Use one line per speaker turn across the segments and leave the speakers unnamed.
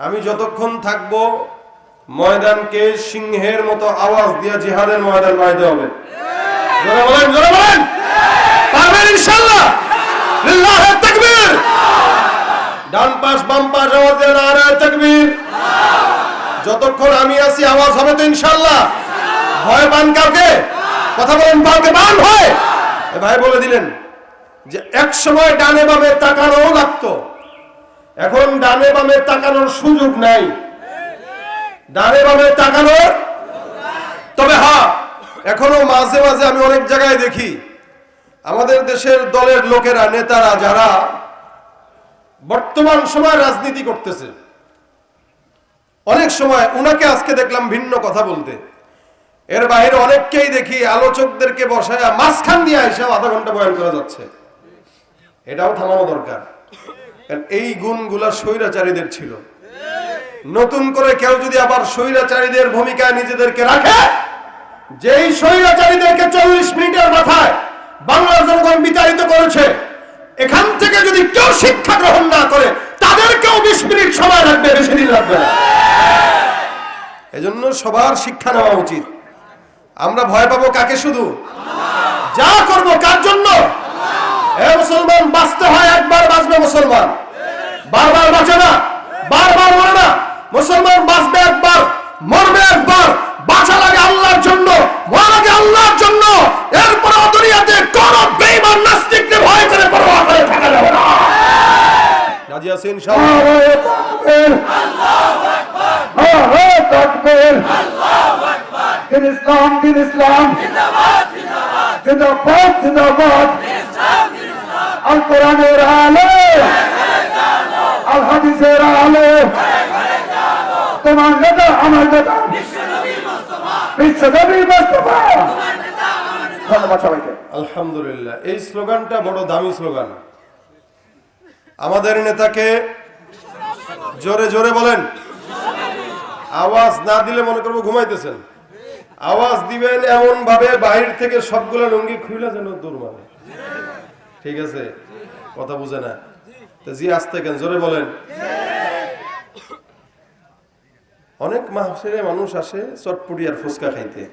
আমি যতক্ষণ থাকবো ময়দানকে সিংহের মতো আওয়াজ দিয়ে জিহাদের ময়দান বানাইতে হবে। জোরে বলেন, জোরে বলেন, পারবেন ইনশাআল্লাহ। লিল্লাহি তাকবীর। ডান পাশ বাম পাশ আওয়াজে নারায়ে তাকবীর। যতক্ষণ আমি আছি আওয়াজ হবে তো ইনশাআল্লাহ। ভয় পান কাউকে? কথা বলেন, কাউকে বান হয়? ভাই বলে দিলেন যে এক সময় ডানে বামে তাকানোও লাগতো, এখন ডানে বামে তাকানোর সুযোগ নাই। ডানে বামে তাকানোর, তবে হ্যাঁ এখনো মাঝে মাঝে আমি অনেক জায়গায় দেখি আমাদের দেশের দলের লোকেরা, নেতারা যারা বর্তমান সময় রাজনীতি করতেছে, অনেক সময় উনাকে আজকে দেখলাম ভিন্ন কথা বলতে, এর বাইরে অনেককেই দেখি আলোচকদেরকে বসায় মাঝখান দিয়ে এসে আধা ঘন্টা বয়ান করা যাচ্ছে। এটাও থামানো দরকার। এই গুণগুলা স্বৈরাচারীদের ছিল। নতুন করে কেউ যদি আবার স্বৈরাচারীদের ভূমিকায় নিজেদেরকে রাখে, যেই স্বৈরাচারীদেরকে 40 মিনিটের মাথায় বাংলার জনগণ বিতাড়িত করেছে, এখান থেকে যদি কেউ শিক্ষা গ্রহণ না করে তাদেরকেও 20 মিনিট সময় লাগবে, বেশি দিন লাগবে না। এজন্য সবার শিক্ষা নেওয়া উচিত। আমরা ভয় পাবো কাকে? শুধু যা করব কার জন্য? মুসলমান বাঁচতে হয় একবার, বাঁচবে মুসলমান, বারবার বাঁচে না, বারবার মরে না। মুসলমান বাঁচবে একবার, মরবে একবার। বাঁচা লাগে আল্লাহর জন্য, মরা লাগে আল্লাহর জন্য। এরপরে দুনিয়াতে কোন বেঈমান নাস্তিককে ভয় করে পরোয়া করে থাকা যাবে না। রাজি আছেন ইনশাআল্লাহ? আল্লাহু আকবার, আল্লাহু আকবার, আল্লাহু আকবার। দিন ইসলাম, দিন ইসলাম, জিন্দাবাদ, জিন্দাবাদ, জিন্দাবাদ, জিন্দাবাদ। ইসলাম, ইসলাম। আল কোরআনের আলো, আল হাদিসের আলো, তোমার নেতা আমার নেতা বিশ্বনবী মুস্তাফা, বিশ্বনবী মুস্তাফা। ধন্যবাদ সবাইকে। আলহামদুলিল্লাহ। এই স্লোগানটা বড় দামি স্লোগান। আমাদের নেতাকে জোরে জোরে বলেন। আওয়াজ না দিলে মনে করবো ঘুমাইতেছেন। আওয়াজ দিবেন এমন ভাবে বাহির থেকে সবগুলো লুঙ্গি খুলে যেন দূর মারে। ঠিক আছে? কথা বুঝে না তো জি, আসতে কেন? জোরে বলেন। অনেক মাহফিলে মানুষ আসে চটপটি আর ফুচকা খাইতে,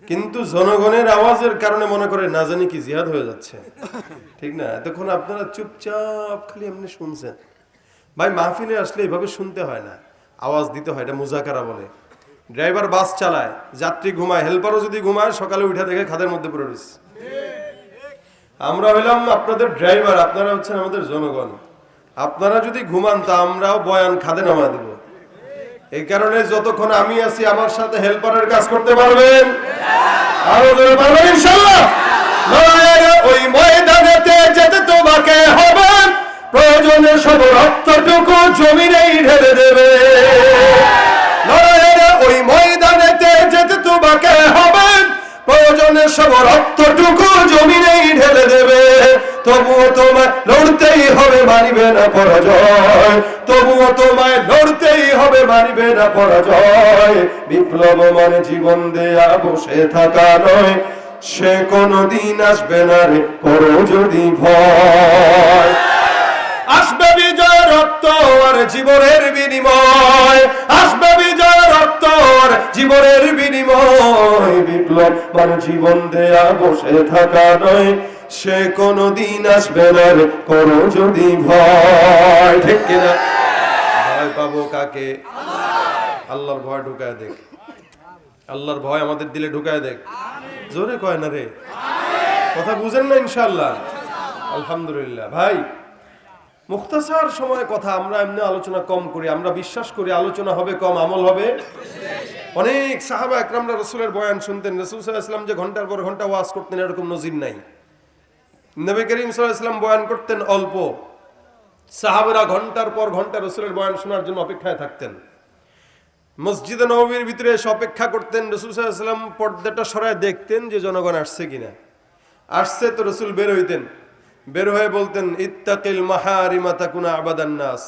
কিন্তু জনগণের আওয়াজের কারণে মনে করে না জানি কি জিহাদ হয়ে যাচ্ছে। ঠিক না? এতক্ষণ আপনারা চুপচাপ খালি এমনি শুনছেন। ভাই মাহফিলে আসলে এইভাবে শুনতে হয় না, আওয়াজ দিতে হয়। এটা মুজাকারা বলে। ড্রাইভার বাস চালায়, যাত্রী ঘুমায়, হেল্পারও যদি ঘুমায় সকালে উঠে দেখে খাদের মধ্যে পড়ে রয়েছে। আমরা হইলাম আপনাদের ড্রাইভার, আপনারা হচ্ছেন আমাদের জনগণ। আপনারা যদি ঘুমান তা আমরাও বয়ান খাদে নামা দেব। এই কারণে যতক্ষণ আমি আছি আমার সাথে হেল্পারের কাজ করতে পারবেন, আরো জোরে পারবেন ইনশাআল্লাহ। ওই ময়দানেতে যেতে তোমাকে হবে, প্রয়োজনে সব রক্তটুকু জমিনেই ঢেলে দেবে। ওই ময়দানেতে যেতে তোমাকে হবে, প্রয়োজনে সব রক্তটুকু জমিনেই ঢেলে দেবে। তবুও তোমায় লড়তেই হবে, মানিবে না পরাজয়। তবুও তোমায় লড়তেই হবে, মানিবে না পরাজয়। বিপ্লব মানে জীবন দেয়া বসে থাকা নয়, সে কোনদিন আসবে না রে করো যদি ভয়। আসবে বিজয় রক্ত আর জীবনের বিনিময়, আসবে বিজয় রক্ত আর জীবনের বিনিময়। বিপ্লব মানে জীবন দেয়া বসে থাকা নয়, সে কোনদিন আসবে না রে করো যদি ভয়। ঠিক কিনা? ভয় পাবো কাকে? আল্লাহর ভয় ঢুকায় দেখ, আল্লাহর ভয় আমাদের দিলে ঢুকায় দেখ। জোরে কয় না রে? কথা বুঝেন না ইনশাআল্লাহ? আলহামদুলিল্লাহ। ভাই মুখতাসার সময় কথা আমরা এমনি আলোচনা কম করি। আমরা বিশ্বাস করি আলোচনা হবে কম, আমল হবে। অনেক সাহাবা একরামরা রাসূলের বয়ান শুনতেন। রাসূল সাল্লাল্লাহু আলাইহি ওয়াসাল্লাম যে ঘন্টার পর ঘন্টা ওয়াজ করতেন এরকম নজির নাই। নবী করিম সাল্লাল্লাহু আলাইহি ওয়াসাল্লাম বয়ান করতেন অল্প, সাহাবারা ঘন্টার পর ঘন্টা রাসূলের বয়ান শোনার জন্য অপেক্ষায় থাকতেন। মসজিদে নববীর ভিতরে এসে অপেক্ষা করতেন। রাসূল সাল্লাল্লাহু আলাইহি ওয়াসাল্লাম পর্দাটা সরায় দেখতেন যে জনগণ আসছে কিনা। আসছে তো রাসূল বের হইতেন, বের হয়ে বলতেন ইত্তাকিল মাহারিমা তাকুনা আবাদান নাস।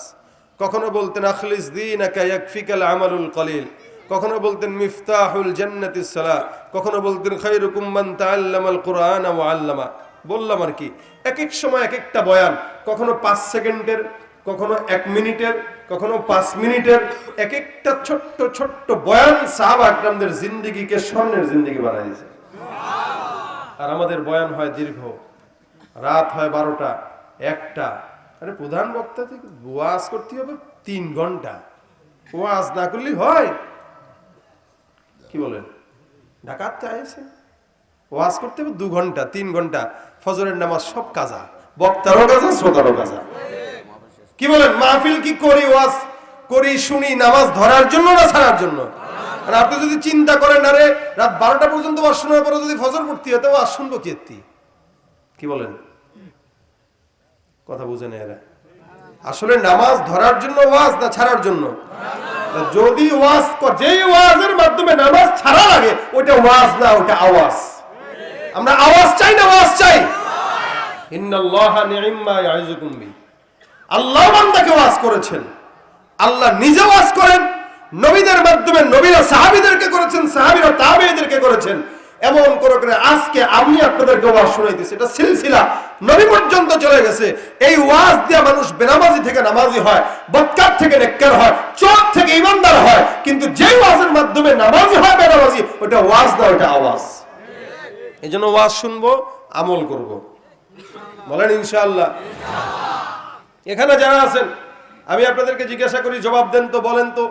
কখনো বলতেন আখলিস দীনাকা ইয়াকফিকাল আমালুল কলিল। কখনো বলতেন মিফতাহুল জান্নাতিস সালাহ। কখনো বলতেন খায়রুকুম মান তাআল্লামাল কুরআন ওয়া আল্লামা। বললাম আর কি, এক এক সময় এক একটা বয়ান। কখনো 5 সেকেন্ডের, কখনো 1 মিনিটের, কখনো 5 মিনিটের এক একটা ছোট্ট ছোট্ট বয়ান সাহাবা একরামদের জিন্দেগিকে স্বর্ণের জিন্দেগি বানাই দিয়েছে। আর আমাদের বয়ান হয় দীর্ঘ, রাত হয় 12টা 1টা। আরে প্রধান বক্তা থেকে ওয়াজ করতে হবে 3 ঘন্টা, ওয়াজ না করলেই হয়? কি বলেন? ঢাকাতে আইছে ওয়াজ করতে হবে 2 ঘন্টা 3 ঘন্টা, ফজরের নামাজ সব কাজা, বক্তারও কাজা শ্রোতারও কাজা। কি বলেন? মাহফিল কি করি, ওয়াজ করি, শুনি নামাজ ধরার জন্য না ছাড়ার জন্য? আর আপনি যদি চিন্তা করেন আরে রাত 12টা পর্যন্ত ওয়াজ শোনার পরে যদি ফজর পড়তে হতো, ওয়াজ শুনবো কি বলেন? কথা বুঝেন এরা? আসলে নামাজ ধরার জন্য ওয়াজ না ছাড়ার জন্য? যদি ওয়াজ যেই ওয়াজের মাধ্যমে নামাজ ছাড়া লাগে ওটা ওয়াজ না, ওটা আওয়াজ। আমরা আওয়াজ চাই না ওয়াজ চাই? ইন্নাল্লাহা নি'ম্মা ইয়াইযুকুম বি। আল্লাহ বান্দাকে ওয়াজ করেছেন, আল্লাহ নিজে ওয়াজ করেন, নবীদের মাধ্যমে নবীরা সাহাবীদেরকে করেছেন, সাহাবীরা তাবেঈদেরকে করেছেন। এমন করে আজকে আমি আপনাদেরকে ওয়াজ শোনাইতেছি, এটা সিলসিলা নবী পর্যন্ত চলে গেছে। এই ওয়াজ দিয়ে মানুষ বেনামাজি থেকে নামাজি হয়, বদকার থেকে নেককার হয়, চোর থেকে ঈমানদার হয়। কিন্তু যে ওয়াজের মাধ্যমে নামাজি হয় বেনামাজি, ওটা ওয়াজ না, ওটা আওয়াজ। এজন্য ওয়াজ শুনবো, আমল করব। বলেন ইনশাআল্লাহ। এখানে যারা আছেন আমি আপনাদেরকে জিজ্ঞাসা করি, জবাব দেন তো, বলেন তো,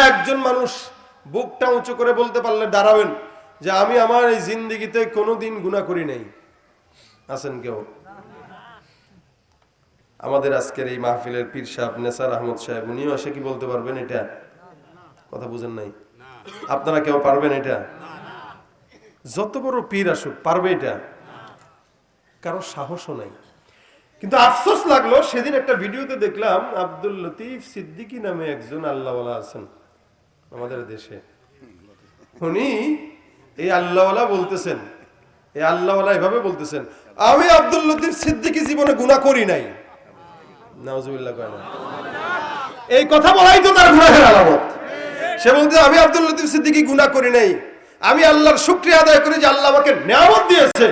একজন মানুষ বুকটা উঁচু করে বলতে পারলে দাঁড়াবেন যে আমি আমার এই জিন্দেগিতে কোনোদিন গুনাহ করি নাই? আছেন কেউ? আমাদের আজকের এই মাহফিলের পীর সাহেব নেসার আহমদ সাহেব, উনিও এসে কি বলতে পারবেন এটা? কথা বুঝেন নাই? আপনারা কেউ পারবেন এটা? যত বড় পীর আসুক পারবে এটা? কারো সাহসও নাই। কিন্তু আফসোস লাগলো, সেদিন একটা ভিডিওতে দেখলাম আব্দুল লতিফ সিদ্দিকী নামে একজন আল্লাহওয়ালা আছেন আমাদের দেশে। উনি এই আল্লাহওয়ালা বলতেছেন, এই আল্লাহওয়ালা এভাবে বলতেছেন, আমি আব্দুল লতিফ সিদ্দিকী জীবনে গুনাহ করি নাই। নাউজুবিল্লাহ কয় না? এই কথা বলাই তো তার গুনাহের আলামত। সে বলতে আমি আব্দুল লতিফ সিদ্দিকী গুনাহ করি নাই, আমি আল্লাহর শুকরিয়া আদায় করি যে আল্লাহ আমাকে নিয়ামত দিয়েছে,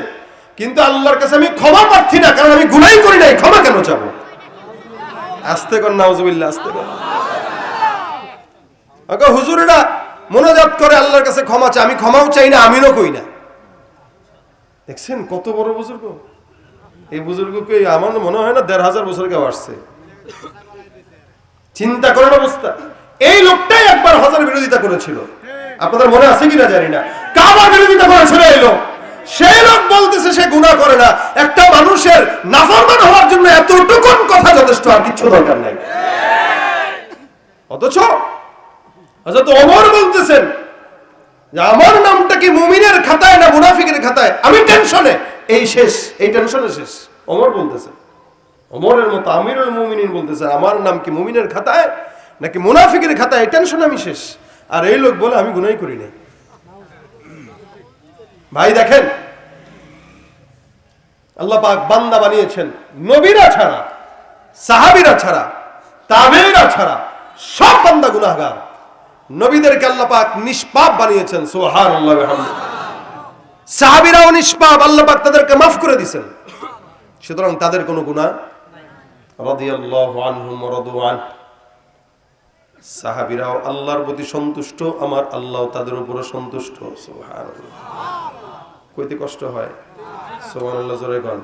কিন্তু আল্লাহর কাছে আমি ক্ষমা প্রার্থী না, কারণ আমি গুনাহই করি নাই, ক্ষমা কেন চাবো? আস্তে কর নাউজুবিল্লাহ, আস্তে কর। আগে হুজুরেরা মোনাজাত করে আল্লাহর কাছে ক্ষমা চায়, আমি ক্ষমাও চাই না, আমিনও কই না। দেখছেন কত বড় বুজুর্গ? এই বুজুর্গকে আমার মনে হয় না 1500 বছর কেউ আসছে। চিন্তা করেন অবস্থা। এই লোকটাই একবার হজের বিরোধিতা করেছিল, আপনাদের মনে আছে কিনা জানি না। কাবার বিরোধিতা করেছিল এই লোক। সেই লোক বলতেছে সে গুনাহ করে না। একটা মানুষের নাফরমান হওয়ার জন্য এতটুকু কথা যথেষ্ট, আর কিছু দরকার নাই। অথচ হযরত ওমর বলতেছেন যে আমার নামটা কি মুমিনের খাতায় না মুনাফিকের খাতায়? আমি টেনশনে, এই শেষ, এই টেনশনে শেষ। ওমর বলতেছেন, ওমরের মতো আমিরুল মুমিনিন বলতেছেন আমার নাম কি মুমিনের খাতায় নাকি মুনাফিকের খাতায়, এই টেনশনে আমি শেষ। আর এই লোক বলে আমি গুনাহই করি নাই। ভাই দেখেন, আল্লাহ পাক বান্দা বানিয়েছেন নবীরা ছাড়া, সাহাবীরা ছাড়া, তাবেঈরা ছাড়া সব বান্দা গুনাহগার। নবীদেরকে আল্লাহ পাক নিষ্পাপ বানিয়েছেন, সুবহানাল্লাহ ওয়া বিহামদিহি। সাহাবীরাও নিষ্পাপ, আল্লাহ পাক তাদেরকে মাফ করে দিয়েছেন। সুতরাং তাদের কোনো গুনাহ, রাদিয়াল্লাহু আনহুম ওয়া রাদু আন। সাহাবীরাও আল্লাহর প্রতি সন্তুষ্ট, আমার আল্লাহ তাদের উপরে সন্তুষ্ট। সুবহানাল্লাহ। কইতে কষ্ট হয়? সুবহানাল্লাহ জোরে কোন।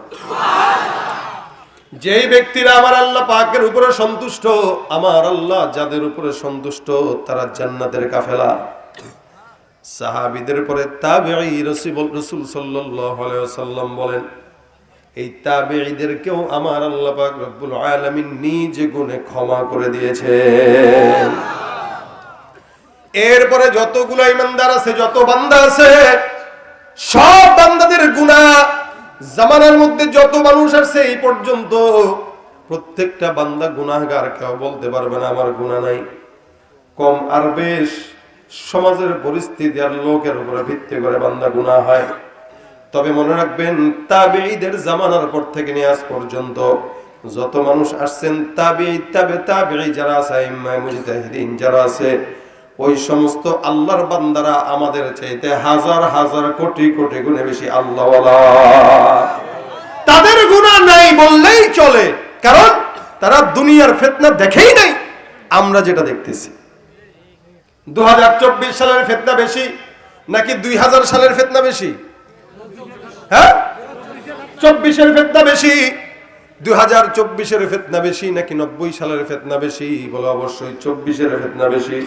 যেই ব্যক্তিরা আমার আল্লাহ পাকের উপরে সন্তুষ্ট, আমার আল্লাহ যাদের উপরে সন্তুষ্ট তারা জান্নাতের কাফেলা। সাহাবীদের পরে তাবেঈ, রাসূল সাল্লাল্লাহু আলাইহি ওয়াসাল্লাম বলেন এই তাবেঈদেরকেও আমার আল্লাহ পাক রব্বুল আলামিন নিজে গুণে ক্ষমা করে দিয়েছেন। এরপরে যতগুলো ঈমানদার আছে, যত বান্দা আছে, সব বান্দাদের গুনাহ, জামানার মধ্যে যত মানুষ আছে এই পর্যন্ত প্রত্যেকটা বান্দা গুনাহগার। কেউ বলতে পারবে না আমার গুনাহ নাই। কম আর বেশ সমাজের পরিস্থিতি আর লোকের উপরে ভিত্তি করে বান্দা গুনাহ হয়। তবে মনে রাখবেন, তাবেঈদের জামানার পর থেকে নিয়ে আজ পর্যন্ত যত মানুষ আসছেন, তাবেঈ, তাবেঈ যারা আছে, ইমাম মুজতাহিদিন যারা আছে, ওই সমস্ত আল্লাহর বান্দারা আমাদের চাইতে হাজার হাজার কোটি কোটি গুণে বেশি আল্লাহওয়ালা। তাদের গুনাহ নাই বললেই চলে, কারণ তারা দুনিয়ার ফিতনা দেখেই নাই আমরা যেটা দেখতেছি। 2024 সালের ফিতনা বেশি নাকি 2000 সালের ফিতনা বেশি? হ্যাঁ, 24-এর ফিতনা বেশি। 2024-এর ফিতনা বেশি নাকি 90 সালের ফিতনা বেশি? বলো অবশ্যই 24-এর ফিতনা বেশি।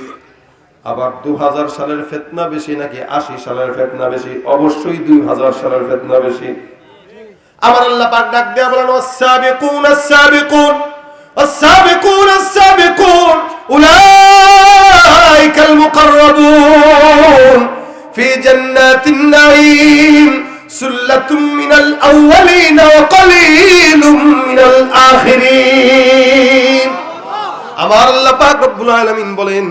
আবার 2000 সালের ফিতনা বেশি নাকি 80 সালের ফিতনা বেশি? অবশ্যই 2000 সালের ফিতনা বেশি। আমার আল্লাহ পাক ডাক দেয়া বলেন, ওয়াস-সাবিকুন আস-সাবিকুন ওয়াস-সাবিকুন আস-সাবিকুন উলাইকাল মুকাররাবুন ফি জান্নাতিন নাঈম সুল্লাতুম মিনাল আউয়ালিন ওয়া কলিলুম মিনাল আখিরিন। আমার আল্লাহ পাক রব্বুল আলামিন বলেন,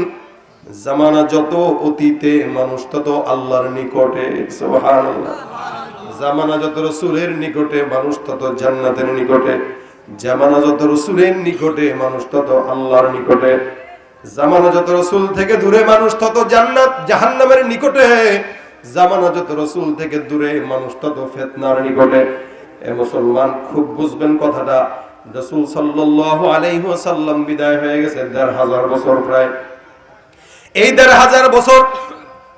জামানা যত অতীতে মানুষ তত আল্লাহর নিকটে। সুবহানাল্লাহ। জামানা যত রাসূলের নিকটে মানুষ তত জান্নাতের নিকটে। জামানা যত রাসূলের নিকটে মানুষ তত আল্লাহর নিকটে। জামানা যত রাসূল থেকে দূরে মানুষ তত জান্নাত জাহান্নামের নিকটে। জামানা যত রাসূল থেকে দূরে মানুষ তত ফিতনার নিকটে। এ মুসলমান খুব বুঝবেন কথাটা। রাসূল সাল্লাল্লাহু আলাইহি ওয়াসাল্লাম বিদায় হয়ে গেছে ১৫০০ বছর প্রায়। এই ১৫০০ বছর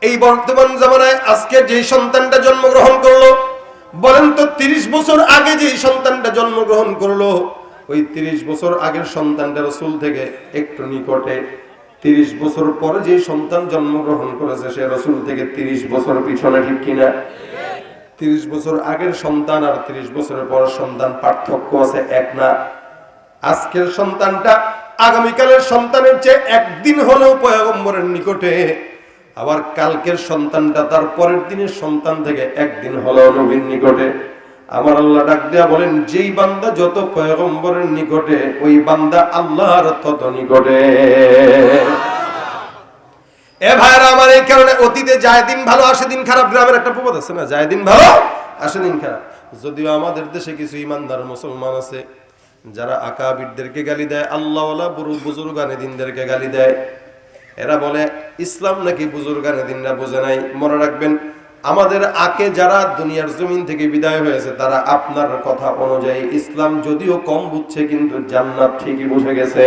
এই বর্তমান জামানায় আজকে যে সন্তানটা জন্মগ্রহণ করলো, বলেন তো 30 বছর আগে যে সন্তানটা জন্মগ্রহণ করলো, ওই 30 বছর আগের সন্তানটা রাসূল থেকে একটু নিকটে। 30 বছর পরে যে সন্তান জন্মগ্রহণ করেছে সে রাসূল থেকে 30 বছর পিছনে, ঠিক কিনা? 30 বছর আগের সন্তান আর 30 বছরের পরের সন্তান পার্থক্য আছে, এক না। আজকের সন্তানটা আগামীকালের সন্তানের চেয়ে একদিন হলেও পয়গম্বরের নিকটে, আবার কালকের সন্তানটা তার পরের দিনের সন্তান থেকে একদিন হলেও নবীর নিকটে। আমার আল্লাহ ডাক দেয়া বলেন, যেই বান্দা যত পয়গম্বরের নিকটে ওই বান্দা আল্লাহর তত নিকটে। এ ভাইরা আমার, এই কারণে অতীতে যায় দিন ভালো আসে দিন খারাপ। গ্রামের একটা প্রবাদ আছে না, যায় দিন ভালো আসে দিন খারাপ। যদিও আমাদের দেশে কিছু ইমানদার মুসলমান আছে যারা আকাবিরদেরকে গালি দেয়, আল্লাহওয়ালা বুজুর্গানে দিনদেরকে গালি দেয়। এরা বলে ইসলাম নাকি বুজুর্গানে দিনরা বোঝে নাই। মনে রাখবেন, আমাদের আকে যারা দুনিয়ার জমিন থেকে বিদায় হয়েছে তারা আপনার কথা অনুযায়ী ইসলাম যদিও কম বুঝছে কিন্তু জান্নাত ঠিকই বুঝে গেছে।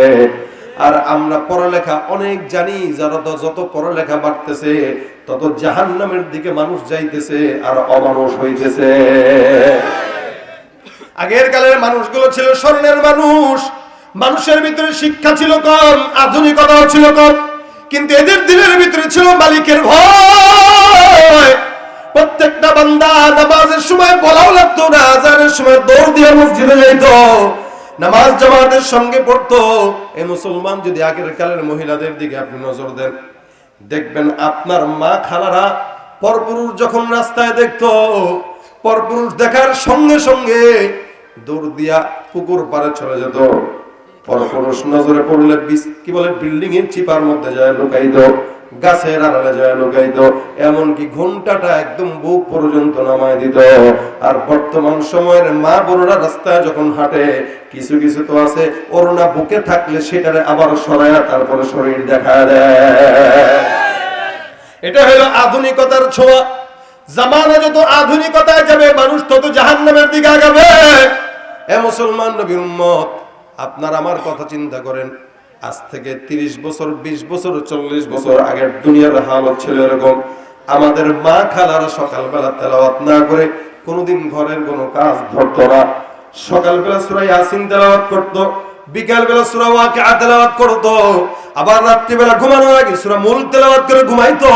আর আমরা পড়ালেখা অনেক জানি, যারা যত পড়ালেখা বাড়তেছে তত জাহান্নামের দিকে মানুষ যাইতেছে আর অমানুষ হইতেছে। আগের কালের মানুষগুলো ছিল স্বর্ণের মানুষ, মানুষের ভিতরে শিক্ষা ছিল কম, আধুনিকতাও ছিল কম, কিন্তু এদের দিলের ভিতরে ছিল মালিকের ভয়। প্রত্যেকটা বান্দা নামাজের সময় বলাও লাগতো না, আজানের সময় দৌড় দিয়ে মসজিদে যাইত, নামাজ জামাতের সঙ্গে পড়তো। এই মুসলমান যদি আগের কালের মহিলাদের দিকে আপনি নজর দেন, দেখবেন আপনার মা খালারা পরপুরুষ যখন রাস্তায় দেখতো, পরপুরুষ দেখার সঙ্গে সঙ্গে দৌড় দিয়া পুকুর পাড়ে চলে যেত। পরপুরুষ নজরে পড়লে কি বলে বিল্ডিং এর চিপার মধ্যে যায় লুকাইতো, গাছের আড়ালে যায় লুকাইতো, এমনকি ঘন্টাটা একদম বুক পর্যন্ত নামায় দিত। আর বর্তমান সময়ের মা বোনরা রাস্তায় যখন হাঁটে, কিছু কিছু তো আছে ওড়না বুকে থাকলে সেটারে আবার সরায়া তারপরে শরীর দেখা দেয়। এটা হলো আধুনিকতার ছোঁয়া। জামানা যত আধুনিকতায় যাবে মানুষ তত জাহান্নামের দিকে আগাবে। এ মুসলমান নবীর উম্মত, আপনার আমার কথা চিন্তা করেন। আজ থেকে 30 বছর 20 বছর 40 বছর আগের দুনিয়ার হালত ছিল এরকম। আমাদের মা খালারা সকালবেলা তেলাওয়াত না করে কোনোদিন ঘরের কোনো কাজ ধরতো না। সকালবেলা সূরা ইয়াসিন তেলাওয়াত করত, বিকালবেলা সূরা ওয়াকিআ তেলাওয়াত করত, আবার রাত্রিবেলা ঘুমানোর আগে সূরা মুলক তেলাওয়াত করে ঘুমাইতো।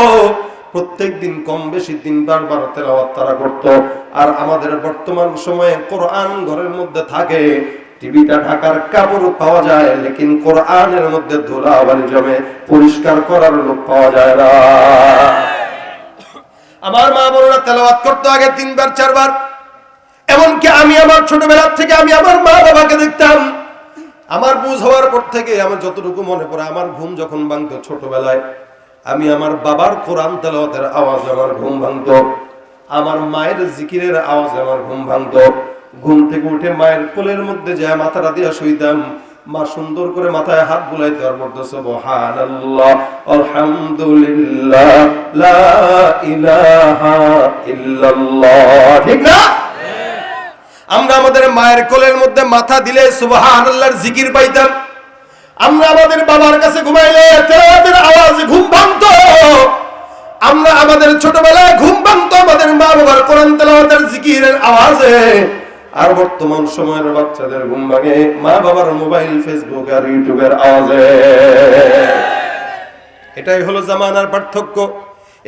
প্রত্যেকদিন কম বেশি 3 বার তেলাওয়াত তারা করত। আর আমাদের বর্তমান সময়ে কোরআন ঘরের মধ্যে থাকে, টিভিটা ঢাকার কাপড় পাওয়া যায়, লেকিন কোরআনের মধ্যে ধুলাবালি জমে, পরিষ্কার করার লোক পাওয়া যায় না। আমার মা বোনেরা তেলাওয়াত করতো আগে 3 বার 4 বার। এমনকি আমি আমার ছোটবেলা থেকে আমি আমার মা বাবাকে দেখতাম। আমার বুঝ হওয়ার পর থেকে আমার যতটুকু মনে পড়ে, আমার ঘুম যখন ভাঙতো ছোটবেলায়, আমি আমার বাবার কোরআন তেলাওয়াতের আওয়াজে আমার ঘুম ভাঙতো, আমার মায়ের জিকিরের আওয়াজে আমার ঘুম ভাঙতো। ঘুম থেকে উঠে মায়ের কোলের মধ্যে যায় মাথাটা দিয়া শুইতাম। মা সুন্দর করে মাথায় হাত বুলাইতে আর বলতো সুবহানাল্লাহ, আলহামদুলিল্লাহ, লা ইলাহা ইল্লাল্লাহ। ঠিক না? আমরা আমাদের মায়ের কোলের মধ্যে মাথা দিলে সুবহানাল্লাহর জিকির পাইতাম। আমরা আমাদের বাবার কাছে ঘুমাইলে তেলাওয়াতের আওয়াজে ঘুম ভাঙতো। আমরা আমাদের ছোটবেলায় ঘুম ভাঙতো আমাদের মা বাবার কোরআন তেলাওয়াতের জিকিরের আওয়াজে। আর বর্তমান সময়ের বাচ্চাদের ঘুম ভাঙে মা বাবার মোবাইল, ফেসবুক আর ইউটিউবের আওয়াজে। এটাই হলো জামানার পার্থক্য।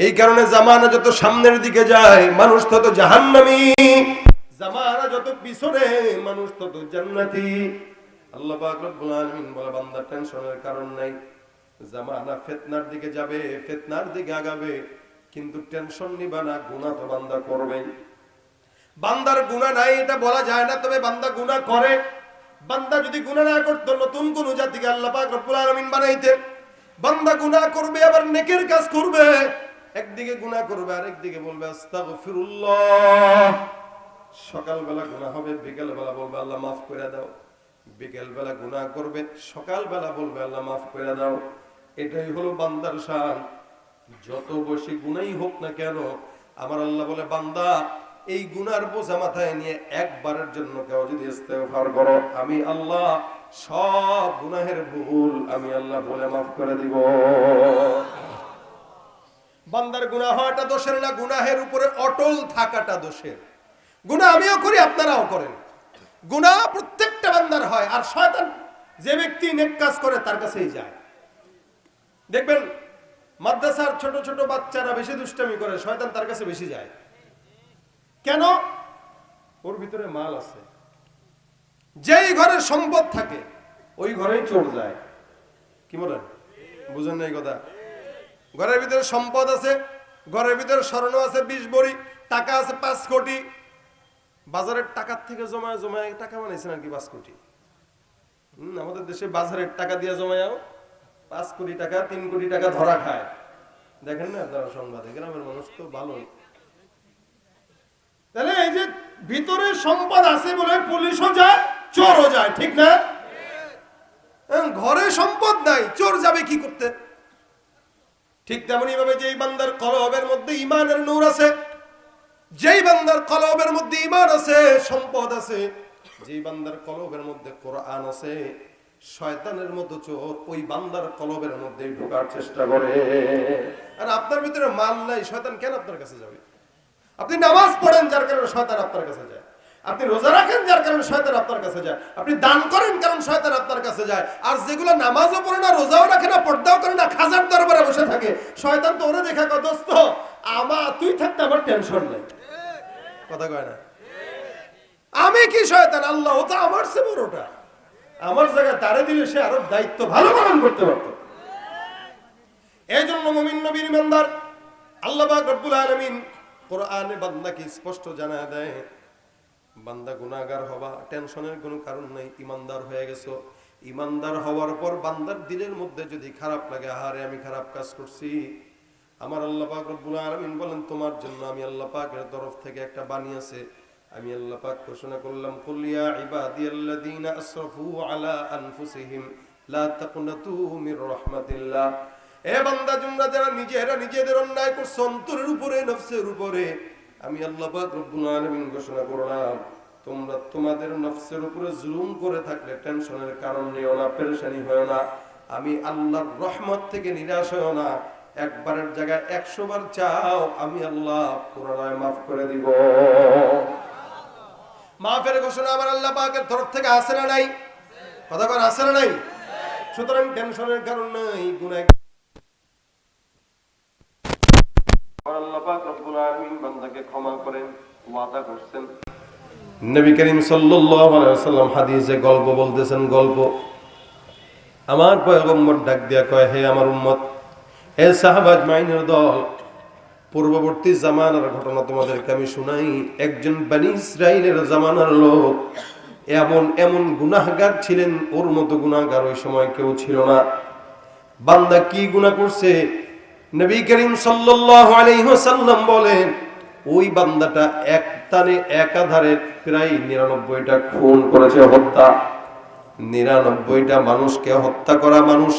এই কারণে জামানা যত সামনের দিকে যায় মানুষ তত জাহান্নামী, জামানা যত পিছনে মানুষ তত জান্নাতি। আল্লাহ পাক রব্বুল আলামিন বলে বান্দা টেনশনের কারণ নাই। জামানা ফিতনার দিকে যাবে, ফিতনার দিকে আগাবে, কিন্তু টেনশন নিবা না, গুনাহ তো বান্দা করবেই। বান্দার গুনাহ নাই এটা বলা যায় না, তবে বান্দা গুনাহ করে। বান্দা যদি গুনাহ না করতো নতুন কোন জাতিকে আল্লাহ পাক রব্বুল আলামিন বানাইতেন। বান্দা গুনাহ করবে আবার নেকের কাজ করবে, একদিকে গুনাহ করবে আর একদিকে বলবে আস্তাগফিরুল্লাহ। সকালবেলা গুনাহ হবে, বিকেলবেলা বলবে আল্লাহ মাফ করে দাও। বিকেলবেলা গুনাহ করবে, সকালবেলা বলবে আল্লাহ মাফ করে দাও। এটাই হলো বান্দার শান। যত বেশি গুনাহই হোক না কেন, আমার আল্লাহ বলে বান্দা এই গুনার বোঝা মাথায় নিয়ে একবারের জন্য কেউ যদি ইস্তেগফার করো, আমি আল্লাহ সব গুনাহের ভুল আমি আল্লাহ বলে মাফ করে দিব। বান্দার গুনাহ হওয়াটা দোষের না, গুনাহের উপরে অটল থাকাটা দোষের। গুনাহ আমিও করি, আপনারাও করেন। গুনাহ প্রত্যেকটা বান্দার হয়। আর শয়তান যে ব্যক্তি নেক কাজ করে তার কাছেই যায়। দেখবেন মাদ্রাসার ছোট ছোট বাচ্চারা বেশি দুষ্টামি করে, শয়তান তার কাছে বেশি যায়। কেন? ওর ভিতরে মাল আছে। যেই ঘরে সম্পদ থাকে ওই ঘরেই চোর যায়। কি বলেন? বুঝেন না এই কথা? ঘরের ভিতরে সম্পদ আছে, ঘরের ভিতরে স্বর্ণ আছে 20 ভরি, টাকা আছে 5 কোটি। বাজারের টাকার থেকে জমায় জমায় টাকা বানাইছেন আর কি 5 কোটি। আমাদের দেশে বাজারের টাকা দিয়ে জমায়ও 5 কোটি টাকা, 3 কোটি টাকা ধরা খায়। দেখেন না আপনারা সংবাদে, গ্রামের মানুষ তো ভালো। তাহলে এই যে ভিতরে সম্পদ আছে বলে পুলিশও যায়, চোরও যায়, ঠিক না? ঘরে সম্পদ নাই, চোর যাবে কি করতে? ঠিক তেমনি ভাবে যেই বান্দার কলবের মধ্যে ঈমানের নূর আছে, যেই বান্দার কলবের মধ্যে ঈমান আছে, সম্পদ আছে, যেই বান্দার কলবের মধ্যে কোরআন আছে, শয়তানের মতো চোর ওই বান্দার কলবের মধ্যে ঢোকার চেষ্টা করে। আর আপনার ভিতরে মাল নাই, শয়তান কেন আপনার কাছে যাবে? আপনি নামাজ পড়েন যার কারণে শয়তান আপনার কাছে যায়। আপনি রোজা রাখেন যার কারণে শয়তান আপনার কাছে যায়। আপনি দান করেন কারণ শয়তান আপনার কাছে যায়। আর যেগুলো নামাজও পড়ে না, রোজাও রাখে না, পর্দাও করে না, খাজার দরবারে বসে থাকে, শয়তান তো ওরে দেখা কয় দোস্ত তুই থাকতে আমার টেনশন নেই। কথা কয় না? আমি কি শয়তান? আল্লাহ ও তো আমার চেয়ে বড়টা। আমার জায়গায় তারে দিলে সে আরো দায়িত্ব ভালো পালন করতে পারত। এই জন্য মুমিন নবীর ইমানদার আল্লাহ পাক রব্বুল আলামিন কোরআনে বান্দাকে স্পষ্ট জানায় দেয়, বান্দা গুনাহগার হবা, টেনশনের কোনো কারণ নাই। ইমানদার হয়ে গেছো, ইমানদার হওয়ার পর বান্দার দিলের মধ্যে যদি খারাপ লাগে, আহারে আমি খারাপ কাজ করছি, আমার আল্লাহ পাক রব্বুল আলামিন বলেন তোমার জন্য আমি আল্লাহ পাকের তরফ থেকে একটা বাণী আছে। আমি আল্লাহ পাক ঘোষণা করলাম, কুল ইয়া ইবাদিয়াল্লাযীনা আসরাফু আলা আনফুসিহিম লা তাকনাতু মির রাহমাতিল্লাহ। এ বান্দা তোমরা যারা নিজেদের অন্যায় করছো অন্তরের উপরে, নফসের উপরে, আমি আল্লাহ পাক রব্বুল আলামিন ঘোষণা করলাম তোমরা তোমাদের নফসের উপরে জুলুম করে থাকলে টেনশনের কারণ নিও না, পেরেশানি হয় না। আমি আল্লাহর রহমত থেকে নিরাশ হও না। একবারের জায়গায় 100 বার চাও, আমি আল্লাহ পুনরায় মাফ করে দিব। মাফের ঘোষণা আমার আল্লাহ পাকের তরফ থেকে আছে না নাই? কথা বল, আছে না নাই? সুতরাং টেনশনের কারণ নাই। গুনাহ আল্লাহ পাক রব্বুল আলামিন বান্দাকে ক্ষমা করেন ওয়াদা করছেন। নবী করিম সাল্লাল্লাহু আলাইহি ওয়াসাল্লাম হাদিসে গল্প বলতেছেন, গল্প আমার পয়গম্বর ডাক দিয়া কয়, হে আমার উম্মত, হে সাহাবা আজমাইনের দল, পূর্ববর্তী জামানার ঘটনা তোমাদেরকে আমি শুনাই। একজন বনি ইসরাইলের জামানার লোক এমন গুনাহগার ছিলেন, ওর মতো গুনাহগার ওই সময় কেউ ছিল না। বান্দা কি গুনাহ করছে? নবী করিম সাল্লাল্লাহু আলাইহি ওয়াসাল্লাম বলেন, ওই বান্দাটা একাধারে প্রায় 99টা খুন করেছে, হত্যা। 99টা মানুষকে হত্যা করা মানুষ